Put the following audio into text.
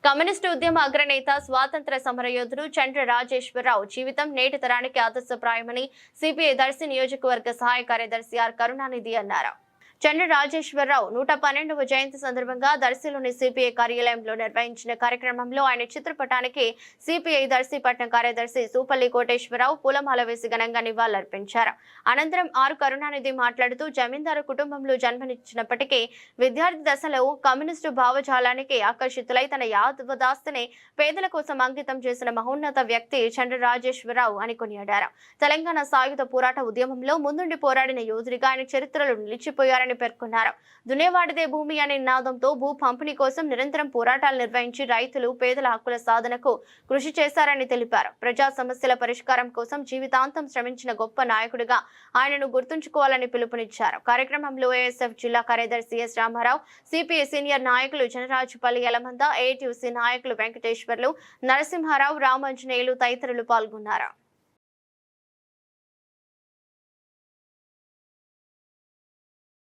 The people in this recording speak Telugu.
కమ్యూనిస్టు ఉద్యమ అగ్రనేత స్వాతంత్ర సమరయోధుడు చండ్ర రాజేశ్వరరావు జీవితం నేటి తరానికి ఆదర్శప్రాయమని సిపిఐ దర్శి నియోజకవర్గ సహాయ కార్యదర్శి ఆర్ కరుణానిధి అన్నారు. చండ్ర రాజేశ్వరరావు 112వ జయంతి సందర్భంగా దర్శిలోని సిపిఐ కార్యాలయంలో నిర్వహించిన కార్యక్రమంలో ఆయన చిత్రపటానికి సిపిఐ దర్శి పట్టణ కార్యదర్శి సూపల్లి కోటేశ్వరరావు పూలమాల వేసి ఘనంగా నివాళులర్పించారు. అనంతరం ఆర్ కరుణానిధి మాట్లాడుతూ జమీందారు కుటుంబంలో జన్మనిచ్చినప్పటికీ విద్యార్థి దశలో కమ్యూనిస్టు భావజాలానికి ఆకర్షితులై తన యావదాస్తిని పేదల కోసం అంకితం చేసిన మహోన్నత వ్యక్తి చండ్ర రాజేశ్వరరావు అని కొనియాడారు. తెలంగాణ సాయుధ పోరాట ఉద్యమంలో ముందుండి పోరాడిన యోధుడిగా ఆయన చరిత్రలో నిలిచిపోయారని పేర్కొన్నారు. దున్నేవాడిదే భూమి అనే నినాదంతో భూ పంపిణీ కోసం నిరంతరం పోరాటాలు నిర్వహించి రైతులు పేదల హక్కుల సాధనకు కృషి చేశారని తెలిపారు. ప్రజా సమస్యల పరిష్కారం కోసం జీవితాంతం శ్రమించిన గొప్ప నాయకుడిగా ఆయనను గుర్తుంచుకోవాలని పిలుపునిచ్చారు. కార్యక్రమంలో ఏఎస్ఎఫ్ జిల్లా కార్యదర్శి ఎస్ రామారావు, సిపిఐ సీనియర్ నాయకులు జనరాజుపల్లి యలమంద, ఏటీయూసీ నాయకులు వెంకటేశ్వర్లు, నరసింహారావు, రామాంజనేయులు తదితరులు పాల్గొన్నారు.